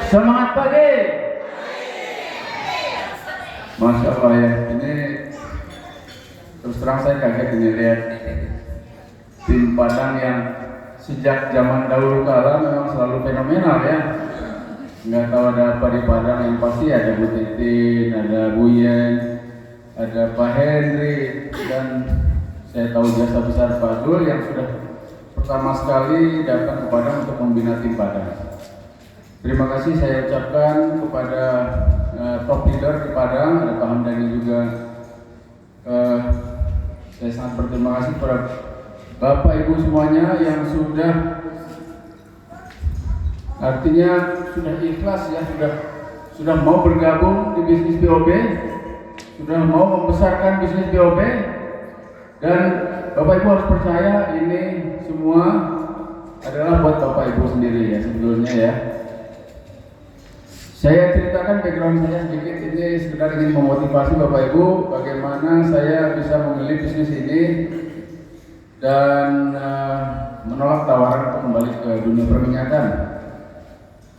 Semangat pagi. Masya Allah ya, ini terus terang saya kaget ini lihat tim Padang yang sejak zaman dahulu kala memang selalu fenomenal ya. Nggak tahu ada apa di Padang, yang pasti ada Bu Titin, ada Bu Yen, ada Pak Henry, dan saya tahu jasa besar Pak Dul yang sudah pertama sekali datang ke Padang untuk membina tim Padang. Terima kasih saya ucapkan kepada top leader di Padang, ada Pak Hamdani juga. Saya sangat berterima kasih kepada Bapak Ibu semuanya yang sudah, artinya sudah ikhlas ya, sudah mau bergabung di bisnis BOB, sudah mau membesarkan bisnis BOB, dan Bapak Ibu harus percaya ini semua adalah buat Bapak Ibu sendiri ya sebetulnya ya. Saya ceritakan background saya sedikit, ini sekedar ingin memotivasi Bapak Ibu bagaimana saya bisa memilih bisnis ini dan menolak tawaran untuk kembali ke dunia perminyakan.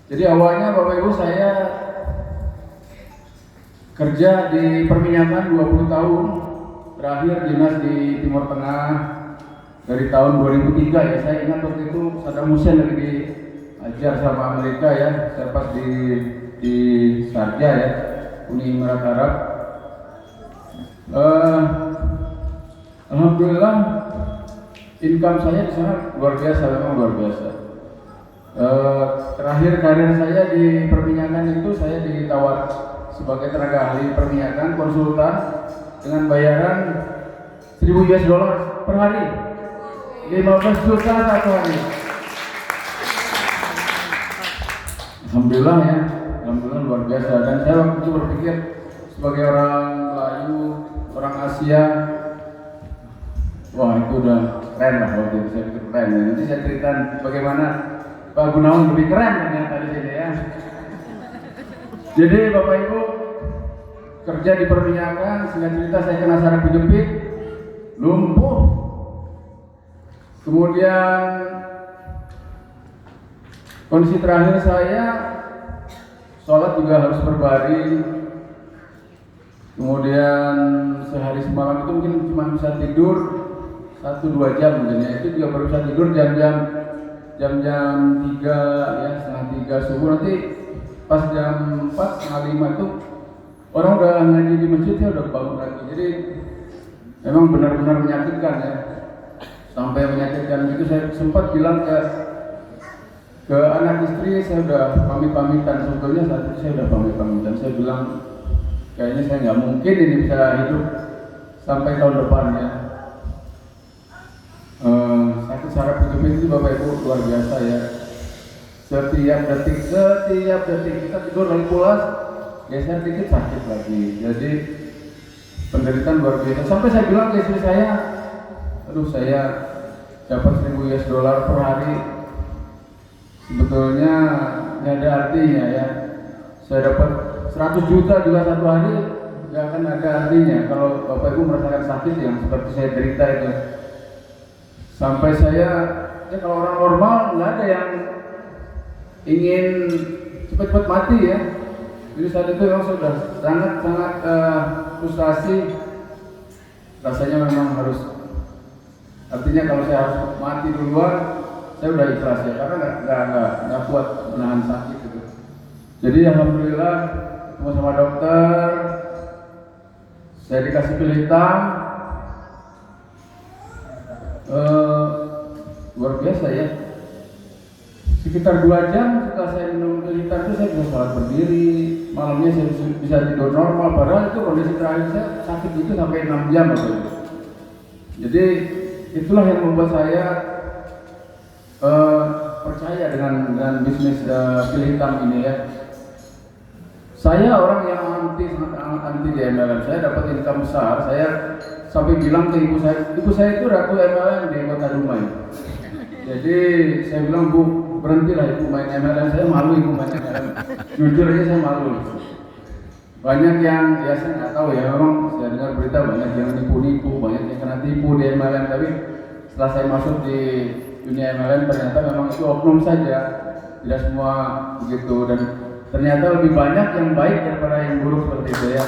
Jadi awalnya Bapak Ibu saya kerja di perminyakan 20 tahun, terakhir dinas di Timur Tengah dari tahun 2003 ya. Saya ingat waktu itu Saddam Hussein lagi diajar sama Amerika ya, saya pas di Sharjah ya, Uni Emirat Arab. Alhamdulillah income saya di sana luar biasa, memang luar biasa. Terakhir karir saya di perminyakan itu saya ditawar sebagai tenaga ahli perminyakan konsultan dengan bayaran 1.000 US dollar per hari, 15 juta satu hari. Alhamdulillah ya, alhamdulillah luar biasa. Dan saya waktu itu berpikir sebagai orang Melayu, orang Asia, wah itu udah keren lah waktu itu, saya pikir keren ya. Nanti saya ceritakan bagaimana Pak Gunawan lebih keren ternyata di sini ya. Jadi Bapak Ibu kerja di perminyakan, singkat cerita saya kena saraf kejepit, lumpuh, kemudian kondisi terakhir saya sholat juga harus berbaring, kemudian sehari semalam itu mungkin cuma bisa tidur 1-2 jam mungkin ya, itu juga baru bisa tidur jam-jam 3 ya, setengah 3 subuh. Nanti pas jam 4, setengah 5 itu orang udah ngaji di masjid, saya udah bangun lagi. Jadi memang benar-benar menyakitkan ya, sampai menyakitkan gitu. Saya sempat bilang ke anak istri, saya udah pamit-pamitan, sebetulnya saat itu saya udah pamit-pamitan. Saya bilang kayaknya saya nggak mungkin ini bisa hidup sampai tahun depan ya. Sakit saraf kejepit itu Bapak Ibu luar biasa ya. Setiap detik kita tidur lagi pulas, geser dikit sakit lagi. Jadi penderitaan luar biasa. Sampai saya bilang ke istri saya, aduh saya dapat 1.000 US dollar per hari, sebetulnya nggak ada artinya ya. Saya dapat 100 juta juga satu hari, nggak akan ada artinya kalau Bapak Ibu merasakan sakit yang seperti saya derita itu. Sampai saya, ya kalau orang normal nggak ada yang ingin cepat-cepat mati ya. Jadi saat itu memang sudah sangat frustasi. Rasanya memang harus, artinya kalau saya harus mati duluan, saya udah ikhlas ya, karena nggak kuat menahan sakit gitu. Jadi alhamdulillah ketemu sama dokter, saya dikasih pil hitam, luar biasa ya. Sekitar 2 jam setelah saya minum pil hitam itu saya bisa sholat berdiri, malamnya saya bisa tidur normal. Padahal itu kondisi terakhir saya sakit itu sampai 6 jam gitu. Jadi itulah yang membuat saya percaya dengan bisnis pil hitam ini ya. Saya orang yang sangat anti di MLM. Saya dapat income besar, saya sampai bilang ke ibu saya itu ratu MLM di Kota Dumai. Jadi saya bilang, Bu, berhentilah ibu main MLM, saya malu ibu main MLM. Jujur aja saya malu. Banyak yang ya saya nggak tahu ya, memang saya dengar berita banyak yang nipu-nipu, banyak yang kena tipu di MLM. Tapi setelah saya masuk di dunia MLM ternyata memang itu oknum saja, tidak semua begitu. Dan ternyata lebih banyak yang baik daripada yang buruk seperti itu ya.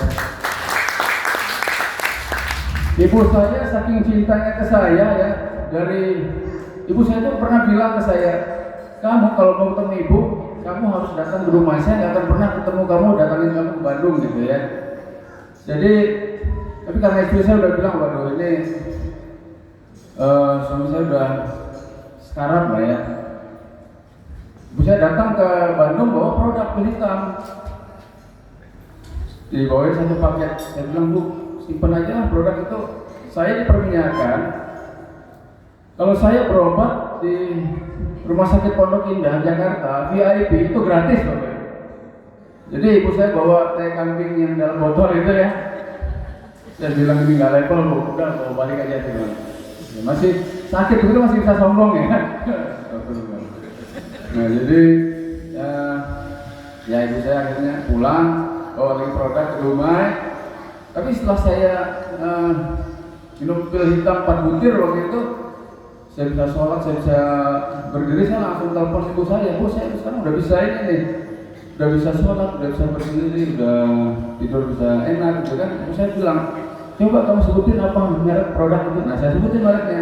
Ibu saya saking cintanya ke saya ya, dari ibu saya tuh pernah bilang ke saya, kamu kalau mau ketemu ibu, kamu harus datang ke rumah, saya nggak akan pernah ketemu kamu, datangin kamu ke Bandung gitu ya. Jadi, tapi karena istri saya udah bilang, waduh ini suami saya udah sekarat lah ya. Ibu saya datang ke Bandung bawa produk kulit hitam, dibawain satu paket. Saya bilang, Bu, simpen aja lah produk itu. Saya diperminyakan, kalau saya berobat di Rumah Sakit Pondok Indah, Jakarta, VIP itu gratis Bapak. Jadi ibu saya bawa teh kambing yang dalam botol itu ya. Saya bilang ini nggak level Bu, udah bawa balik aja tuh. Ya, masih sakit begitu masih bisa sombong ya. Nah jadi ya ibu saya akhirnya pulang bawa lagi produk ke rumah. Tapi setelah saya minum pil hitam 4 butir waktu itu, saya bisa sholat, saya bisa berdiri, saya langsung telepon ibu saya, Bu saya sekarang udah bisa ini nih, udah bisa sholat, udah bisa berdiri, udah tidur bisa enak gitu kan. Ibu saya bilang, coba kamu sebutin apa merek produk itu. Nah saya sebutin mereknya.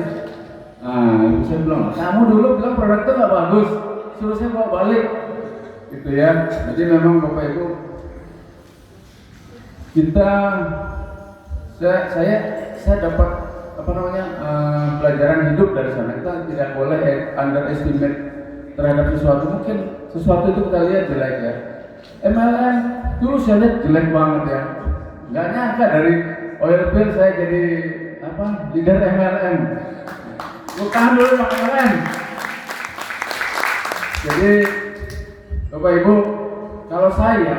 Nah ibu saya bilang, kamu dulu bilang produk itu nggak bagus, suruh saya bawa balik gitu ya. Jadi memang Bapak Ibu, kita saya dapat apa namanya pelajaran hidup dari sana. Kita tidak boleh underestimate terhadap sesuatu. Mungkin sesuatu itu kita lihat jelek ya. MLM dulu saya lihat jelek banget ya. Nggak nyangka dari oil spill saya jadi apa leader MLM. Bukan dulu MLM. Jadi Bapak Ibu, kalau saya,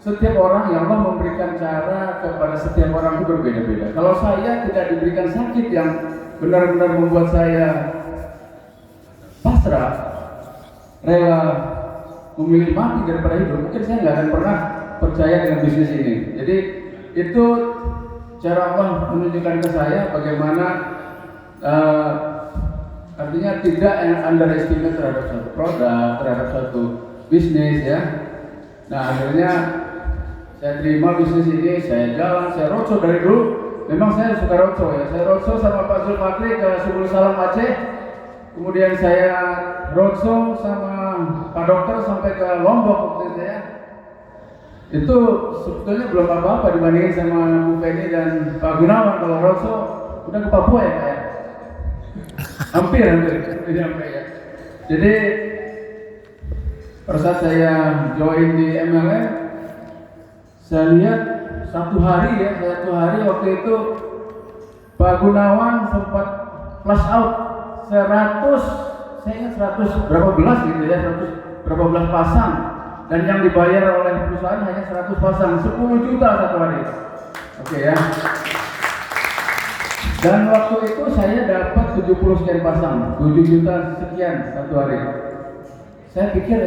setiap orang yang Allah memberikan cara kepada setiap orang itu berbeda-beda. Kalau saya tidak diberikan sakit yang benar-benar membuat saya pasrah, rela memilih mati daripada hidup, mungkin saya nggak akan pernah percaya dengan bisnis ini. Jadi itu cara Allah menunjukkan ke saya bagaimana artinya tidak underestimate terhadap suatu produk, terhadap suatu bisnis ya. Nah akhirnya saya terima bisnis ini, saya jalan, saya roadshow dari dulu. Memang saya suka roadshow ya. Saya roadshow sama Pak Zulfakri ke Subul Salam Aceh. Kemudian saya roadshow sama Pak Dokter sampai ke Lombok waktu itu ya. Itu sebetulnya belum apa-apa dibandingin sama Bu Penny dan Pak Gunawan. Kalau roadshow udah ke Papua ya Pak ya. Hampir ya. Jadi pada saat saya join di MLM, saya lihat satu hari waktu itu Pak Gunawan sempat flash out 100, saya ingat 100 berapa belas gitu ya, 100 berapa belas pasang, dan yang dibayar oleh perusahaan hanya 100 pasang, 10 juta satu hari. Oke ya. Dan waktu itu saya dapat 70 sekian pasang, 7 juta sekian satu hari. Saya pikir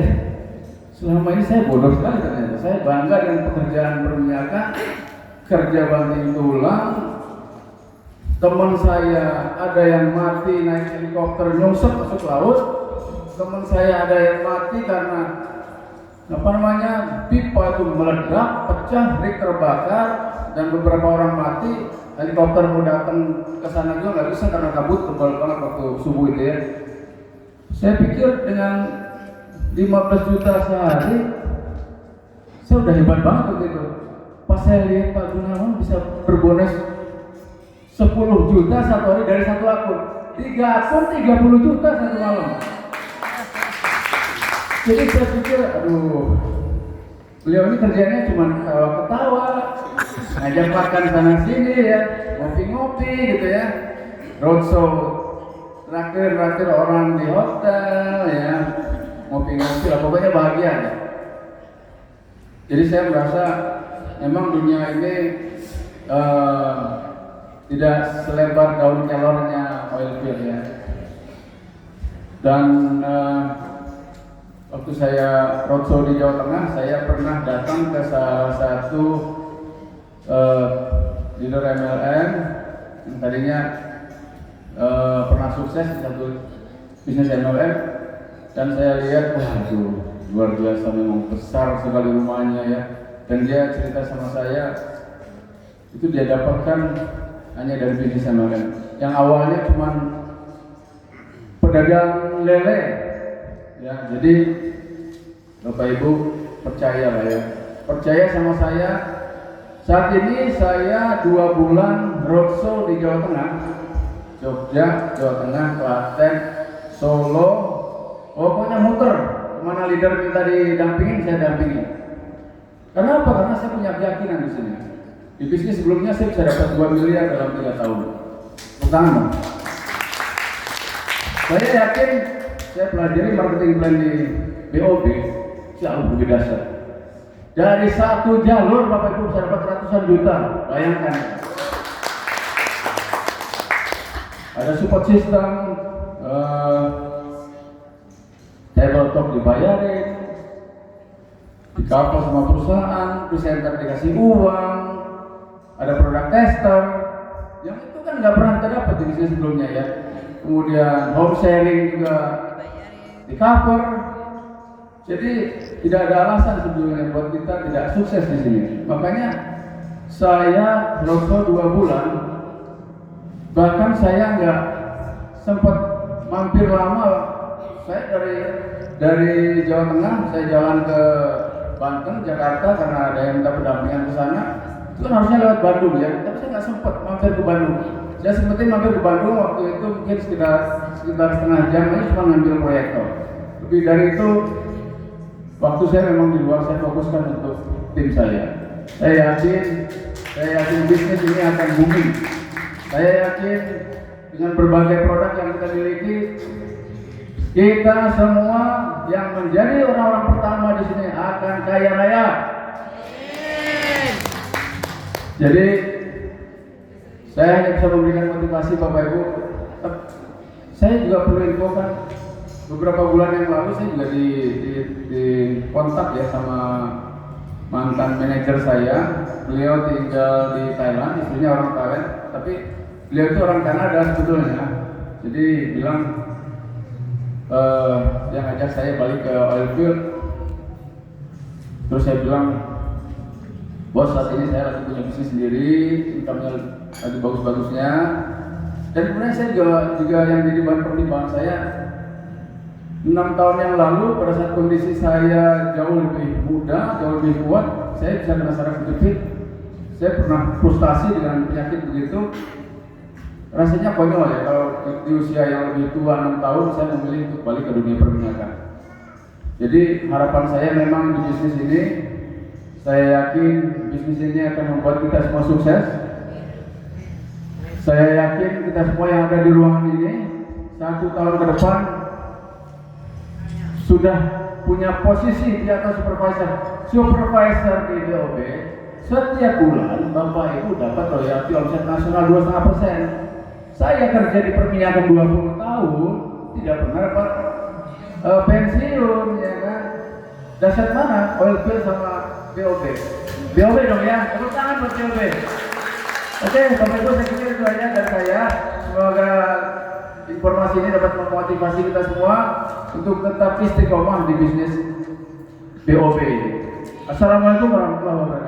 selama ini saya bodoh sekali ternyata. Saya bangga dengan pekerjaan perminyakan, kerja banting tulang. Teman saya ada yang mati naik helikopter nyungsep masuk laut. Teman saya ada yang mati karena apa namanya pipa itu meledak, pecah, rig terbakar, dan beberapa orang mati. Helikopter mau datang ke sana juga nggak bisa karena kabut tebal banget waktu subuh itu ya. Saya pikir dengan 15 juta sehari, saya udah hebat banget waktu itu. Pas saya lihat Pak Gunawan bisa berbonus 10 juta satu hari dari satu akun, 3 akun 30 juta satu malam. Jadi saya pikir, aduh, beliau ini kerjanya cuma ketawa, ngajak makan sana sini ya, ngopi-ngopi gitu ya, roadshow, rakir orang di hotel ya, ngopi-ngopi lah, pokoknya bahagia ya. Jadi saya merasa memang dunia ini tidak selebar daun kelornya oil spill ya. Dan waktu saya roadshow di Jawa Tengah, saya pernah datang ke salah satu leader MLM yang tadinya pernah sukses di satu bisnis MLM, dan saya lihat, waduh, luar biasa, memang besar sekali rumahnya ya. Dan dia cerita sama saya, itu dia dapatkan hanya dari bisnis sama kan. Yang awalnya cuma pedagang lele, ya. Jadi Bapak Ibu percaya lah ya, percaya sama saya. Saat ini saya 2 bulan roadshow di Jawa Tengah, Jogja, Jawa Tengah, Klaten, Solo, pokoknya muter. Kemana leader minta didampingin, saya dampingin. Kenapa? Karena saya punya keyakinan di sini. Di bisnis sebelumnya saya bisa dapat 2 miliar dalam 3 tahun. Pertama, saya yakin saya pelajari marketing plan di BOB jauh lebih dahsyat. Dari 1 jalur Bapak Ibu bisa dapat ratusan juta. Bayangkan. Ada support system, tabletop dibayarin, di cover sama perusahaan, presenter dikasih uang, ada produk tester, yang itu kan nggak pernah kita dapat di bisnis sebelumnya ya. Kemudian home sharing juga di cover, jadi tidak ada alasan sebetulnya buat kita tidak sukses di sini. Makanya saya roadshow 2 bulan, bahkan saya nggak sempat mampir lama. Saya dari Jawa Tengah, saya jalan ke Banten, Jakarta karena ada yang minta pendampingan ke sana. Itu kan harusnya lewat Bandung ya, tapi saya nggak sempat mampir ke Bandung. Saya sempetin mampir ke Bandung waktu itu mungkin sekitar setengah jam aja cuma ngambil proyektor. Lebih dari itu, waktu saya memang di luar, saya fokuskan untuk tim saya. Saya yakin bisnis ini akan booming. Saya yakin dengan berbagai produk yang kita miliki, kita semua yang menjadi orang-orang pertama di sini akan kaya raya. Jadi saya hanya bisa memberikan motivasi Bapak Ibu. Saya juga perlu infokan, beberapa bulan yang lalu saya juga di kontak ya sama mantan manajer saya. Beliau tinggal di Thailand, istrinya orang Thailand, tapi beliau itu orang Kanada sebetulnya. Jadi bilang dia ngajak saya balik ke oilfield. Terus saya bilang, bos, saat ini saya lagi punya bisnis sendiri, income-nya lagi bagus-bagusnya. Dan kemudian saya juga yang jadi bahan pertimbangan saya, 6 tahun yang lalu pada saat kondisi saya jauh lebih muda, jauh lebih kuat, saya bisa kena saraf kejepit. Saya pernah frustasi dengan penyakit begitu. Rasanya konyol ya kalau di usia yang lebih tua 6 tahun saya memilih untuk balik ke dunia perminyakan. Jadi harapan saya memang di bisnis ini, saya yakin bisnis ini akan membuat kita semua sukses. Saya yakin kita semua yang ada di ruangan ini 1 tahun ke depan sudah punya posisi di atas supervisor di BOB. Setiap bulan Bapak Ibu dapat royalti omset nasional 2,5%. Saya kerja di perminyakan 20 tahun, tidak pernah dapat pensiun, ya kan? Dasar mana? Oilfield sama BOB. BOB dong ya, tepuk tangan buat BOB. Oke, Bapak Ibu, saya pikir itu aja dari saya. Semoga informasi ini dapat memotivasi kita semua untuk tetap istiqomah di bisnis BOB. Assalamualaikum warahmatullahi wabarakatuh.